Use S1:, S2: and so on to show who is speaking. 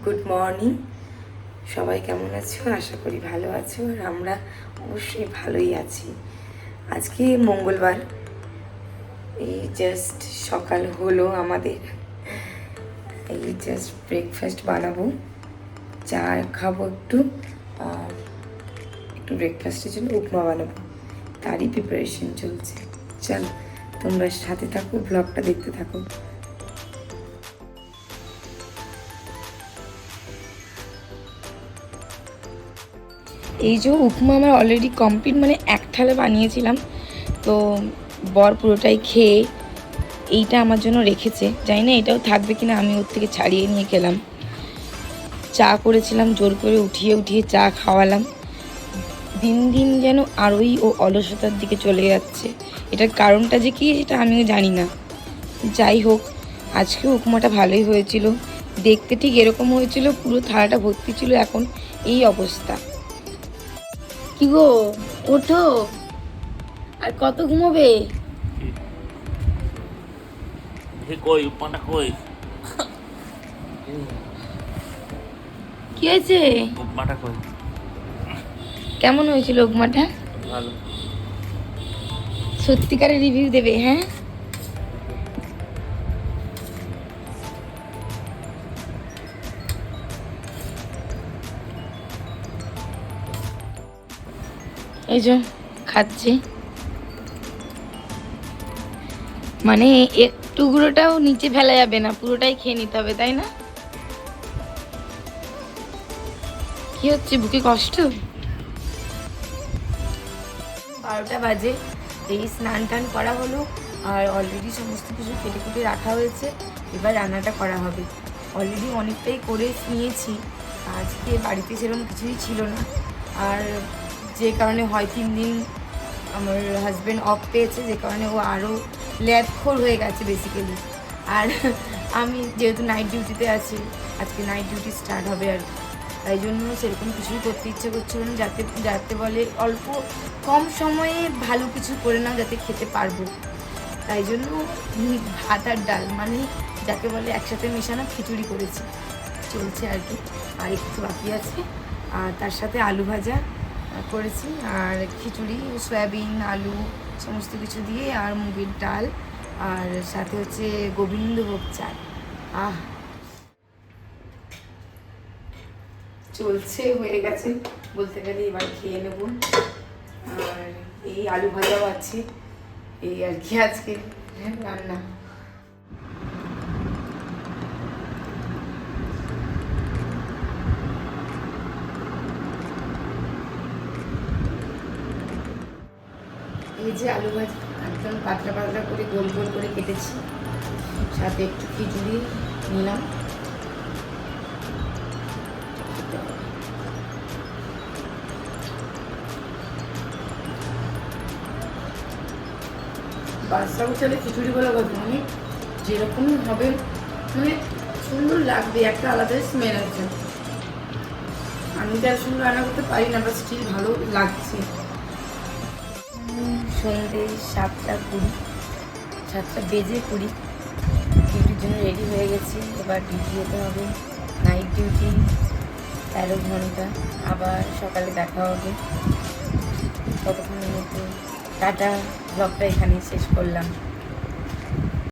S1: Good morning, সবাই কেমন আছো? আশা করি ভালো আছো, আর আমরা অবশ্যই ভালোই আছি। আজকে মঙ্গলবার, এই জাস্ট সকাল হলো আমাদের। এই জাস্ট ব্রেকফাস্ট বানাবো, চা খাবো একটু, আর একটু ব্রেকফাস্টের জন্য উপমা বানাবো, তারই প্রিপারেশন চলছে। চল তোমরা সাথে থাকো, ব্লগটা দেখতে থাকো। এই যে উপমা আমার অলরেডি কমপ্লিট, মানে এক থালা বানিয়েছিলাম, তো বর পুরোটাই খেয়ে এইটা আমার জন্য রেখেছে। জানি না এটাও থাকবে কিনা, আমি ওর থেকে ছাড়িয়ে নিয়ে খেলাম। চা করেছিলাম, জোর করে উঠিয়ে উঠিয়ে চা খাওয়ালাম। দিন দিন যেন আরোই ও অলসতার দিকে চলে যাচ্ছে। এটার কারণটা যে কি সেটা আমিও জানি না। যাই হোক, আজকে উপমাটা ভালোই হয়েছিল, দেখতে ঠিক এরকম হয়েছিল, পুরো থালাটা ভর্তি ছিল। এখন এই অবস্থা। কি গো, ওঠো, আর কত ঘুমোবে?
S2: কই উপমাটা কই?
S1: কি হয়েছে?
S2: উপমাটা কই?
S1: কেমন হয়েছিল উপমাটা?
S2: ভালো।
S1: সত্যিকারের রিভিউ দেবে, হ্যাঁ? এই যে খাচ্ছি, মানে একটুগুলোটাও নিচে ফেলা যাবে না, পুরোটাই খেয়ে নিতে হবে, তাই না? কি হচ্ছে, বুকে কষ্ট? 12টা বাজে, এই স্নান টান করা হলো, আর অলরেডি সমস্ত কিছু কেটে কুটে রাখা হয়েছে। এবার রান্নাটা করা হবে। অলরেডি অনেকটাই করে নিয়েছি, আজকে বাড়িতে সেরকম কিছুই ছিল না, আর যে কারণে হয় 3 দিন আমার হাজব্যান্ড অফ পেয়েছে, যে কারণে ও আরও ল্যাদখোর হয়ে গেছে বেসিক্যালি। আর আমি যেহেতু নাইট ডিউটিতে আছি, আজকে নাইট ডিউটি স্টার্ট হবে, আর তাই জন্য সেরকম কিছুই করতে ইচ্ছে করছিল না, যাতে যাতে বলে অল্প কম সময়ে ভালো কিছু করে নাও, যাতে খেতে পারবো। তাই জন্য ভাত আর ডাল, মানে যাকে বলে একসাথে মেশানো খিচুড়ি করেছি, চলছে আর কি। আর একটু বাকি আছে, আর তার সাথে আলু ভাজা করেছি, আর খিচুড়ি সয়াবিন আলু সমস্ত কিছু দিয়ে, আর মুগের ডাল, আর সাথে হচ্ছে গোবিন্দভোগ চাল। চলছে, হয়ে গেছে বলতে গেলে, এবার খেয়ে নেব। আর এই আলু ভাজাও আছে, এই আর কি আজকে রান্না। এই যে আলু ভাজা একদম পাতলা পাতলা করে গোল গোল করে কেটেছি, সাথে একটু খিচুড়ি নিলাম। বাদশা উঠালে খিচুড়ি বলা কথা, মানে যেরকম হবে, মানে সুন্দর লাগবে, একটা আলাদা স্মেল আছে। আমি তো আর সুন্দর রান্না করতে পারি না, বা স্টিল ভালো লাগছে। সন্ধ্যে 7:20, 7:20 ডিউটির জন্য রেডি হয়ে গেছি। এবার ডিউটি যেতে হবে, নাইট ডিউটি 13 ঘন্টা, আবার সকালে দেখা হবে। ততক্ষণের মধ্যে টাটা, ব্লগটা এখানেই শেষ করলাম।